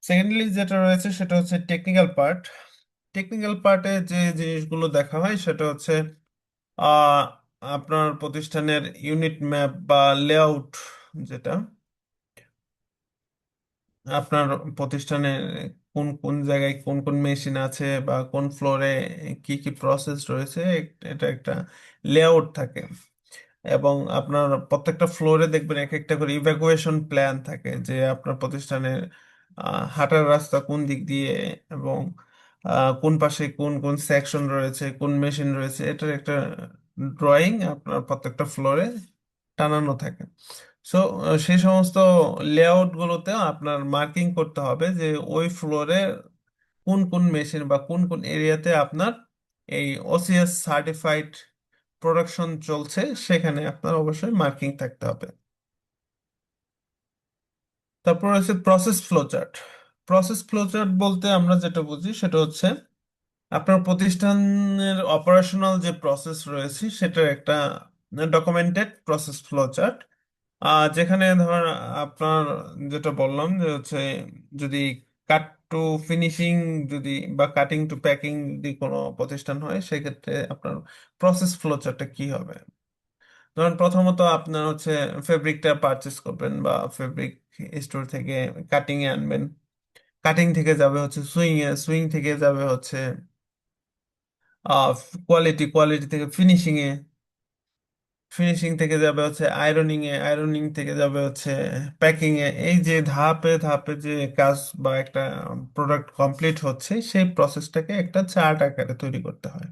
Secondly যেটা রয়েছে সেটা হচ্ছে টেকনিক্যাল পার্ট। টেকনিক্যাল পার্টে যে জিনিসগুলো দেখা হয় সেটা হচ্ছে আহ, আপনার প্রতিষ্ঠানের ইউনিট ম্যাপ বা লেআউট, যেটা আপনার প্রতিষ্ঠানে কোন কোন জায়গায় কোন কোন মেশিন আছে বা কোন ফ্লোরে কি কি প্রসেস রয়েছে, এটা একটা লেআউট থাকে। এবং আপনার প্রত্যেকটা ফ্লোরে দেখবেন এক একটা করে ইভ্যাকুয়েশন প্ল্যান থাকে, যে আপনার প্রতিষ্ঠানের হাঁটার রাস্তা কোন দিক দিয়ে এবং কোন পাশে কোন কোন সেকশন রয়েছে, কোন মেশিন রয়েছে, এটার একটা ড্রয়িং আপনার প্রত্যেকটা ফ্লোরে টানানো থাকে। সো সেই সমস্ত লেআউট গুলোতে আপনার মার্কিং করতে হবে যে ওই ফ্লোরে কোন কোন মেশিন বা কোন কোন এরিয়াতে আপনার এই ওসিএস সার্টিফাইড প্রোডাকশন চলছে, সেখানে আপনার অবশ্যই মার্কিং থাকতে হবে। তারপর হচ্ছে প্রসেস ফ্লোচার্ট। প্রসেস ফ্লোচার্ট বলতে আমরা যেটা বুঝি সেটা হচ্ছে আপনার প্রতিষ্ঠানের অপারেশনাল যে প্রসেস রয়েছে সেটার একটা ডকুমেন্টেড প্রসেস ফ্লোচার্ট, যেখানে ধর আপনার যেটা বললাম যে হচ্ছে যদি কাট টু ফিনিশিং, যদি বা কাটিং টু প্যাকিং যদি কোনো প্রতিষ্ঠান হয়, সেক্ষেত্রে আপনার প্রসেস ফ্লোচার্টটা কি হবে। ধরুন প্রথমত আপনার হচ্ছে ফেব্রিকটা পারচেস করবেন বা ফেব্রিক স্টোর থেকে কাটিং এ আনবেন। কাটিং থেকে যাবে হচ্ছে সুইং এ, সুইং থেকে যাবে হচ্ছে কোয়ালিটি, কোয়ালিটি থেকে ফিনিশিং এ, ফিনিশিং থেকে যাবে হচ্ছে আয়রনিং এ, আয়রনিং থেকে যাবে হচ্ছে প্যাকিং এ। এই যে ধাপে ধাপে যে কাজ বা একটা প্রোডাক্ট কমপ্লিট হচ্ছে, সেই প্রসেসটাকে একটা চার্ট আকারে তৈরি করতে হয়।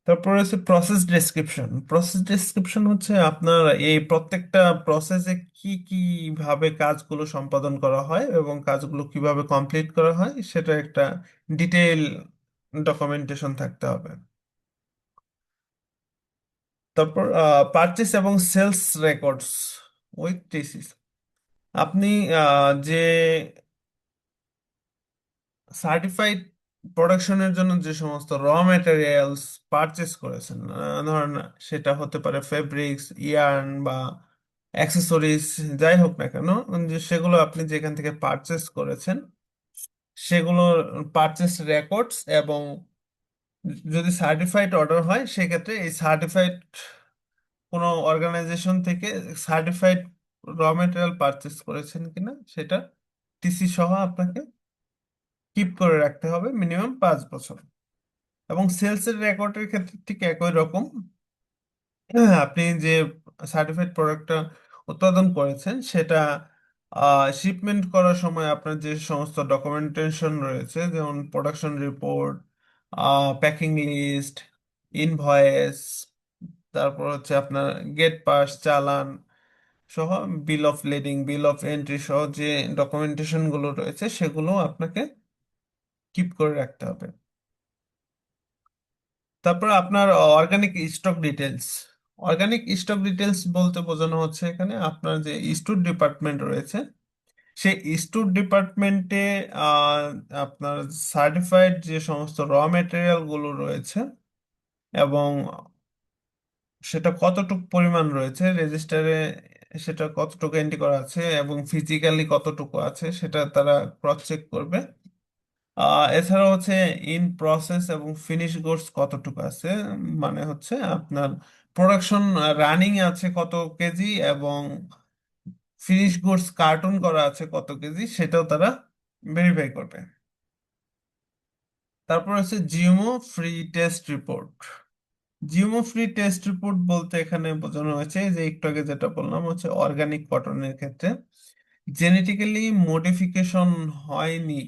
তারপর হচ্ছে প্রসেস ডেসক্রিপশন। প্রসেস ডেসক্রিপশন হচ্ছে আপনার এই প্রত্যেকটা প্রসেসে কি কি ভাবে কাজগুলো সম্পাদন করা হয় এবং কাজগুলো কিভাবে কমপ্লিট করা হয়, সেটা একটা ডিটেইল ডকুমেন্টেশন থাকতে হবে। তারপর পারচেস এবং সেলস রেকর্ডস উইথ টিসিস। আপনি যে সার্টিফাইড প্রোডাকশনের জন্য যে সমস্ত র ম্যাটেরিয়ালস পারচেস করেছেন, ধরেন সেটা হতে পারে ফেব্রিক্স, ইয়ার্ন বা অ্যাক্সেসরিজ, যাই হোক না কেন, যে সেগুলো আপনি যেখান থেকে পারচেস করেছেন সেগুলোর পারচেস রেকর্ডস, এবং যদি সার্টিফাইড অর্ডার হয় সেক্ষেত্রে এই সার্টিফাইড কোনো অর্গানাইজেশন থেকে সার্টিফাইড র ম্যাটেরিয়াল পারচেস করেছেন কিনা সেটা টিসি সহ আপনাকে কিপ করে রাখতে হবে মিনিমাম 5 বছর। এবং সেলস এর রেকর্ডের ক্ষেত্রে ঠিক একই রকম। হ্যাঁ, আপনি যে সার্টিফাইড প্রোডাক্টটা উৎপাদন করেছেন সেটা শিপমেন্ট করার সময় আপনার যে সমস্ত ডকুমেন্টেশন রয়েছে, যেমন production report, packing list, invoice, তারপর হচ্ছে আপনার গেট পাস, চালান সহ, bill of lading, bill of entry সহ যে ডকুমেন্টেশন গুলো রয়েছে সেগুলো আপনাকে কিপ করে রাখতে হবে। তারপর আপনার organic stock details. Organic stock details বলতে বোঝানো হচ্ছে এখানে আপনার যে স্টোর ডিপার্টমেন্ট রয়েছে, সেই স্টোর ডিপার্টমেন্টে আপনার সার্টিফাইড যে সমস্ত র মেটেরিয়াল গুলো রয়েছে এবং সেটা কতটুকু পরিমাণ রয়েছে রেজিস্টারে, সেটা কতটুকু এন্ট্রি করা আছে এবং ফিজিক্যালি কতটুকু আছে, সেটা তারা ক্রস চেক করবে। এছাড়া হচ্ছে ইন প্রসেস এবং ফিনিশ গুডস কতটুকু আছে, মানে হচ্ছে আপনার প্রোডাকশন রানিং আছে কত কেজি এবং ফিনিশ গুডস কার্টুন করা আছে কত কেজি, সেটাও তারা ভেরিফাই করবে। তারপর হচ্ছে GMO free test report. GMO free test report বলতে এখানে বোঝানো হয়েছে যে একটু আগে যেটা বললাম হচ্ছে অর্গানিক কটনের ক্ষেত্রে জেনেটিক্যালি মডিফিকেশন হয়নি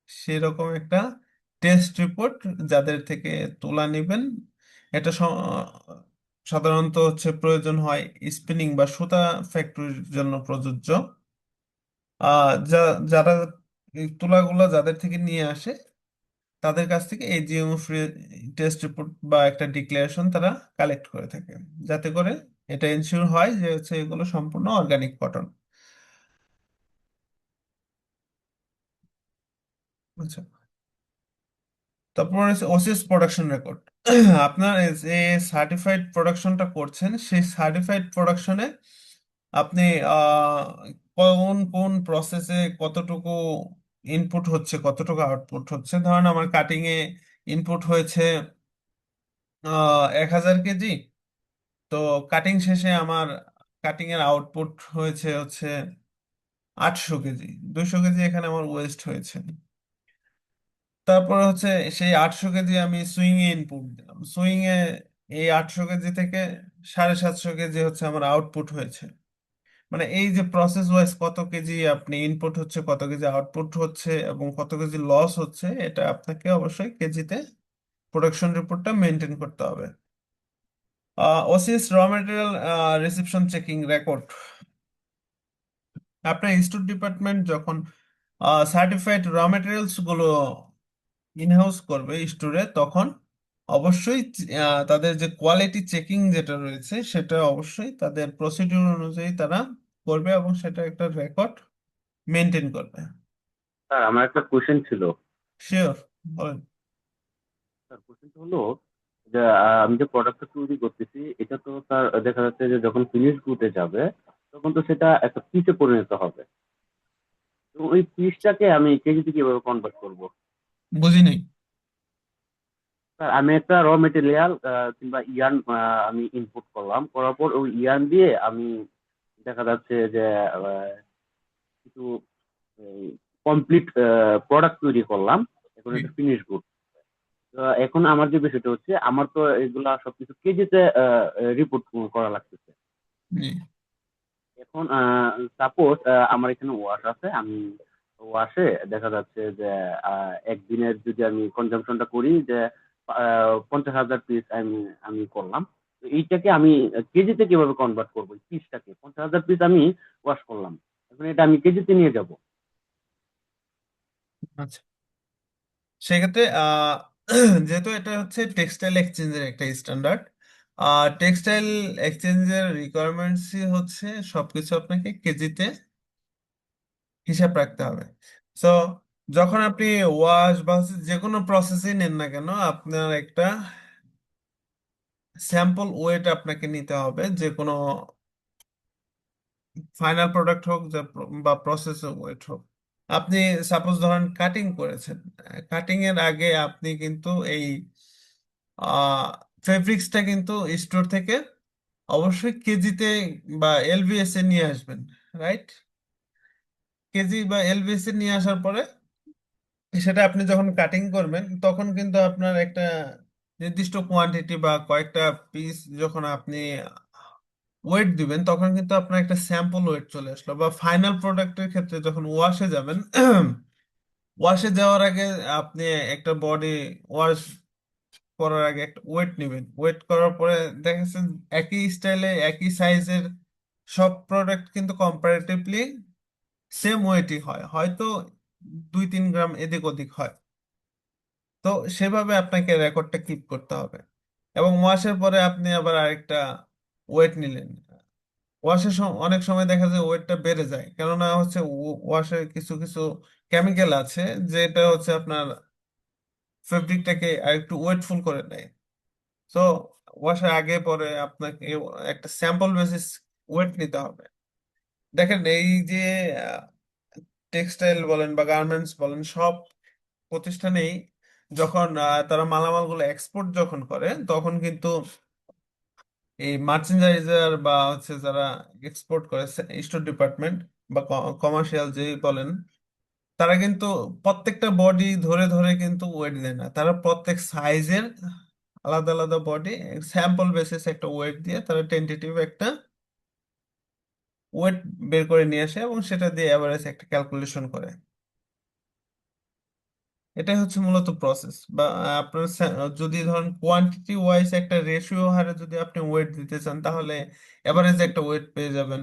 সেরকম একটা টেস্ট রিপোর্ট যাদের থেকে তুলা নেবেন। এটা সাধারণত হচ্ছে প্রয়োজন হয় স্পিনিং বা সুতা ফ্যাক্টরির জন্য প্রযোজ্য। যারা এই তুলাগুলো যাদের থেকে নিয়ে আসে তাদের কাছ থেকে এই জিএমও ফ্রি টেস্ট রিপোর্ট বা একটা ডিক্লারেশন তারা কালেক্ট করে থাকে, যাতে করে এটা এনশিওর হয় যে হচ্ছে এগুলো সম্পূর্ণ অর্গানিক কটন। আচ্ছা, তারপর হচ্ছে ওসিএস প্রোডাকশন রেকর্ড। আপনার যে সার্টিফাইড প্রোডাকশনটা করছেন সেই সার্টিফাইড প্রোডাকশনে আপনি আহ, কোন কোন প্রসেসে কতটুকু ইনপুট হচ্ছে কতটুকু আউটপুট হচ্ছে। ধরেন আমার কাটিং এ ইনপুট হয়েছে 1000 কেজি। তো কাটিং শেষে আমার কাটিং এর আউটপুট হচ্ছে 800 কেজি। 200 কেজি এখানে আমার ওয়েস্ট হয়েছে। তারপর হচ্ছে সেই 800 কেজি আমি সুইং এ ইনপুট দিলাম। সুইং এ এই 800 কেজি থেকে 750 কেজি হচ্ছে আমার আউটপুট হয়েছে। মানে এই যে প্রসেস ওয়াইজ কত কেজি আপনি ইনপুট হচ্ছে, কত কেজি আউটপুট হচ্ছে এবং কত কেজি লস হচ্ছে, এটা আপনাকে অবশ্যই কেজিতে প্রোডাকশন রিপোর্টটা মেনটেন করতে হবে। OCS raw material reception checking record. আপনার ইনস্টিটিউট ডিপার্টমেন্ট যখন সার্টিফাইড র ম্যাটেরিয়ালস গুলো ইনহাউস করবে স্টোরে, তখন অবশ্যই তাদের যে কোয়ালিটি চেকিং যেটা রয়েছে সেটা অবশ্যই তাদের প্রসিডিউর অনুযায়ী তারা করবে এবং সেটা একটা রেকর্ড মেনটেন করবে। স্যার আমার একটা কোশ্চেন ছিল। শিওর, বলেন। স্যার কোশ্চেনটা হলো যে আমি যে প্রোডাক্টটা তৈরি করতেছি এটা তো স্যার দেখা যাচ্ছে যে যখন ফিনিশ গুডে যাবে তখন তো সেটা একটা পিসে পরিণত হবে। তো ওই পিসটাকে আমি কেজিতে কিভাবে কনভার্ট করব? বুঝি নাই। স্যার আমি একটা র মেটেরিয়াল কিংবা ইয়ার্ন আমি ইনপুট করলাম, করার পর ওই ইয়ার্ন দিয়ে আমি দেখা যাচ্ছে যে কিছু কমপ্লিট প্রোডাক্ট তৈরি করলাম। এখন জি, এটা ফিনিশ গুড। এখন আমার যে বিষয়টা হচ্ছে আমার তো এগুলা সবকিছু কেজিতে রিপোর্ট করা লাগতেছে। জি, এখন সাপোজ আমার এখানে ওয়াশ আছে, আমি ওয়াশে দেখা যাচ্ছে যে একদিনের যদি আমি কনজাম্পশনটা করি যে 50,000 পিস আমি আমি করলাম। তো এইটাকে আমি কেজিতে কিভাবে কনভার্ট করবো? পিসটাকে 50,000 পিস আমি ওয়াশ করলাম, এখন এটা আমি কেজিতে নিয়ে যাব। আচ্ছা। সেক্ষেত্রে যেহেতু এটা হচ্ছে টেক্সটাইল এক্সচেঞ্জের একটা স্ট্যান্ডার্ড, টেক্সটাইল এক্সচেঞ্জের রিকোয়ারমেন্টস হচ্ছে সবকিছু আপনাকে কেজিতে হিসাব রাখতে হবে। সো যখন আপনি ওয়াশ বা হচ্ছে যে কোনো প্রসেসই নেন না কেন, আপনার একটা স্যাম্পল ওয়েট আপনাকে নিতে হবে। যে কোনো ফাইনাল প্রোডাক্ট হোক বা প্রসেস ওয়েট হোক। আপনি সাপোজ ধরেন কাটিং করেছেন, কাটিং এর আগে আপনি কিন্তু এই ফেব্রিক্সটা কিন্তু স্টোর থেকে অবশ্যই কেজিতে বা এলভিএস এ নিয়ে আসবেন, রাইট? কেজি বা এলভিএস এ নিয়ে আসার পরে সেটা আপনি যখন কাটিং করবেন তখন কিন্তু আপনার একটা নির্দিষ্ট কোয়ান্টিটি বা কয়েকটা পিস যখন আপনি ওয়েট দিবেন তখন কিন্তু আপনার একটা স্যাম্পল ওয়েট চলে আসলো। বা ফাইনাল প্রোডাক্টের ক্ষেত্রে যখন ওয়াশে যাবেন, ওয়াশে যাওয়ার আগে আপনি একটা বডি ওয়াশ করার আগে একটা ওয়েট নেবেন। ওয়েট করার পরে দেখেছেন একই স্টাইলে একই সাইজের সব প্রোডাক্ট কিন্তু কম্পারেটিভলি সেম ওয়েটই হয়, হয়তো 2-3 গ্রাম এদিক ওদিক হয়। তো সেভাবে আপনাকে রেকর্ডটা কিপ করতে হবে। এবং ওয়াশের পরে আপনি আবার আরেকটা ওয়েট নিলেন। ওয়াশের অনেক সময় দেখা যায় ওয়েটটা বেড়ে যায়, কেননা হচ্ছে ওয়াশে কিছু কিছু কেমিক্যাল আছে যেটা হচ্ছে আপনার ফেব্রিকটাকে আরেকটু ওয়েটফুল করে দেয়। সো ওয়াশের আগে পরে আপনাকে একটা স্যাম্পল বেসিস ওয়েট নিতে হবে। দেখেন এই যে টেক্সটাইল বলেন বা গার্মেন্টস বলেন, সব প্রতিষ্ঠানেই যখন তারা মালামালগুলো এক্সপোর্ট যখন করে তখন কিন্তু এই মার্চেন্ডাইজার বা হচ্ছে যারা এক্সপোর্ট করে স্টোর ডিপার্টমেন্ট বা কমার্শিয়াল যেই বলেন, তারা কিন্তু প্রত্যেকটা বডি ধরে ধরে কিন্তু ওয়েট দেয় না। তারা প্রত্যেক সাইজের আলাদা আলাদা বডি স্যাম্পল বেসিস একটা ওয়েট দিয়ে তারা টেন্টেটিভ একটা ওয়েট বের করে নিয়ে আসে এবং সেটা দিয়ে এভারেজ একটা ক্যালকুলেশন করে। এটাই হচ্ছে মূলত প্রসেস। বা আপনার যদি ধরেন কোয়ান্টিটি ওয়াইজ একটা রেশিও হারে যদি আপনি ওয়েট দিতে চান তাহলে এভারেজ একটা ওয়েট পেয়ে যাবেন।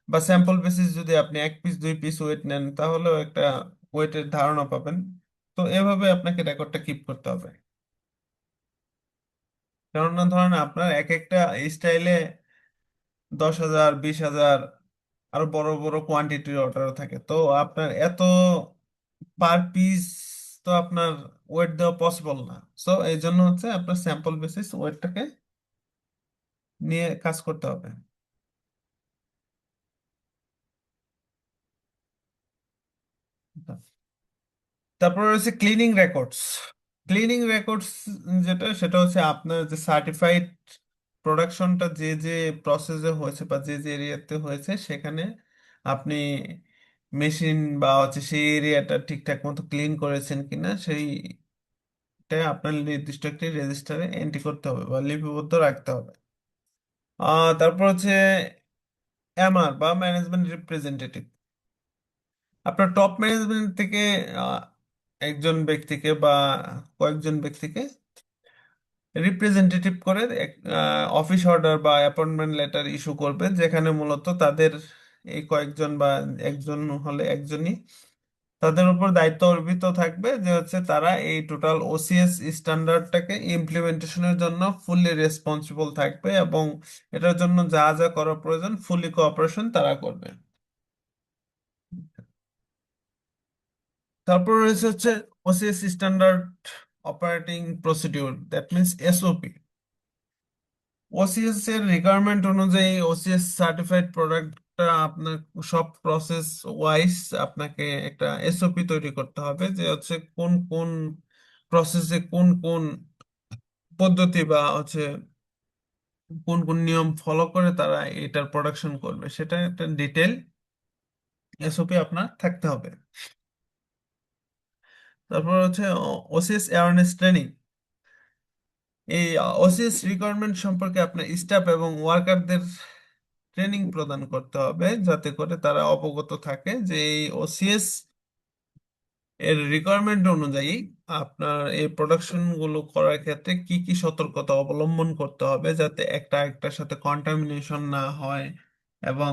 বা স্যাম্পল বেসিস যদি আপনি 1 পিস 2 পিস ওয়েট নেন তাহলেও একটা ওয়েটের ধারণা পাবেন। তো এভাবে আপনাকে রেকর্ডটা কিপ করতে হবে। কেননা ধরেন আপনার এক একটা স্টাইলে 10,000 20,000 আরো বড় বড় কোয়ান্টিটির অর্ডারও থাকে। তো আপনার এত পার পিস তো আপনার ওয়েট দেওয়া পসিবল না। সো এই জন্য হচ্ছে আপনার স্যাম্পল বেসিস ওয়েটটাকে নিয়ে কাজ করতে হবে। তারপর রয়েছে ক্লিনিং রেকর্ডস। ক্লিনিং রেকর্ডস যেটা, সেটা হচ্ছে আপনার যে সার্টিফাইড প্রোডাকশনটা যে যে প্রসেসে হয়েছে বা যে যে এরিয়াতে হয়েছে, সেখানে আপনি মেশিন বা হচ্ছে সেই এরিয়াটা ঠিকঠাক মতো ক্লিন করেছেন কিনা, সেইটা আপনার নির্দিষ্ট একটি রেজিস্টারে এন্ট্রি করতে হবে বা লিপিবদ্ধ রাখতে হবে। তারপর হচ্ছে এমআর বা ম্যানেজমেন্ট রিপ্রেজেন্টেটিভ। আপনার টপ ম্যানেজমেন্ট থেকে আহ, একজন ব্যক্তিকে বা কয়েকজন ব্যক্তিকে রিপ্রেজেন্টেটিভ করে অফিস অর্ডার বা অ্যাপয়েন্টমেন্ট লেটার ইস্যু করবে, যেখানে মূলত তাদের এই কয়েকজন বা একজন হলে একজনই তাদের উপর দায়িত্ব অর্পিত থাকবে, যে হচ্ছে তারা এই টোটাল ওসিএস স্ট্যান্ডার্ডটাকে ইমপ্লিমেন্টেশনের জন্য ফুললি রেসপন্সিবল থাকবে এবং এটার জন্য যা যা করা প্রয়োজন ফুললি কোঅপারেশন তারা করবে। তারপর রয়েছে হচ্ছে OCS standard operating procedure, that means SOP. OCS এর রিকোয়ারমেন্ট অনুযায়ী ওসিএস সার্টিফাইড প্রোডাক্টটা আপনার সব প্রসেস ওয়াইজ আপনাকে একটা এসওপি তৈরি করতে হবে, যে হচ্ছে কোন কোন প্রসেসে কোন কোন পদ্ধতি বা হচ্ছে কোন কোন নিয়ম ফলো করে তারা এটার প্রোডাকশন করবে, সেটা একটা ডিটেল এসওপি আপনার থাকতে হবে। তারপর হচ্ছে ওসিএস অ্যাওয়ারনেস ট্রেনিং। এই ওসিএস রিকোয়ারমেন্ট সম্পর্কে আপনার স্টাফ এবং ওয়ার্কারদের ট্রেনিং প্রদান করতে হবে, যাতে করে তারা অবগত থাকে যে এই ওসিএস এর রিকোয়ারমেন্ট অনুযায়ী আপনার এই প্রোডাকশন গুলো করার ক্ষেত্রে কি কি সতর্কতা অবলম্বন করতে হবে, যাতে একটা একটার সাথে কন্টামিনেশন না হয়, এবং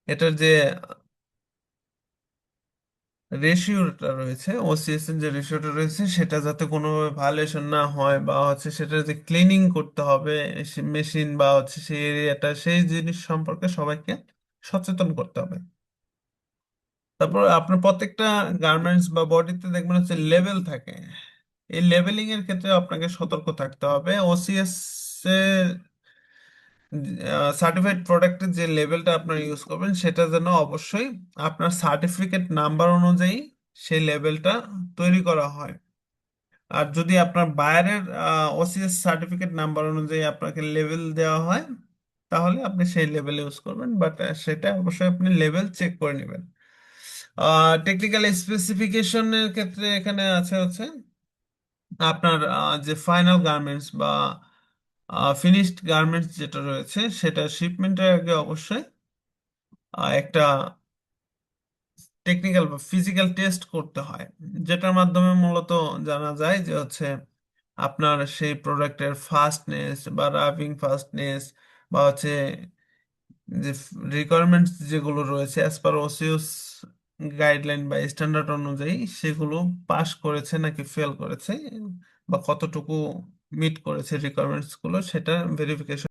এটার যে রেশিওটা রয়েছে, ওসিএস এর যে রেশিওটা রয়েছে, সেটা যাতে কোনোভাবে ভায়োলেশন না হয়, বা হচ্ছে সেটা যে ক্লিনিং করতে হবে মেশিন বা হচ্ছে সেই এরিয়াটা, সেই জিনিস সম্পর্কে সবাইকে সচেতন করতে হবে। তারপর আপনার প্রত্যেকটা গার্মেন্টস বা বডিতে দেখবেন হচ্ছে লেভেল থাকে। এই লেভেলিং এর ক্ষেত্রে আপনাকে সতর্ক থাকতে হবে। ওসিএস এর সার্টিফাইড প্রোডাক্টের যে লেভেলটা আপনারা ইউজ করবেন, সেটা যেন অবশ্যই আপনার সার্টিফিকেট নাম্বার অনুযায়ী সেই লেভেলটা তৈরি করা হয়। আর যদি আপনার বায়ারের ওসিএস সার্টিফিকেট নাম্বার অনুযায়ী আপনাকে লেভেল দেওয়া হয়, তাহলে আপনি সেই লেভেল ইউজ করবেন, বাট সেটা অবশ্যই আপনি লেভেল চেক করে নেবেন। টেকনিক্যাল স্পেসিফিকেশনের ক্ষেত্রে এখানে আছে হচ্ছে আপনার যে ফাইনাল গার্মেন্টস বা ফিনিশড গার্মেন্টস যেটা রয়েছে, সেটা শিপমেন্টের আগে অবশ্যই একটা টেকনিক্যাল বা ফিজিক্যাল টেস্ট করতে হয়, যেটার মাধ্যমে মূলত জানা যায় যে হচ্ছে আপনার সেই প্রোডাক্টের ফাস্টনেস বা রাবিং ফাস্টনেস বা হচ্ছে যে রিকোয়ারমেন্টস যেগুলো রয়েছে অ্যাজ পার ওসিওস গাইডলাইন বা স্ট্যান্ডার্ড অনুযায়ী, সেগুলো পাস করেছে নাকি ফেল করেছে, বা কতটুকু মিট করেছে রিকোয়ারমেন্টস গুলো, সেটা ভেরিফিকেশন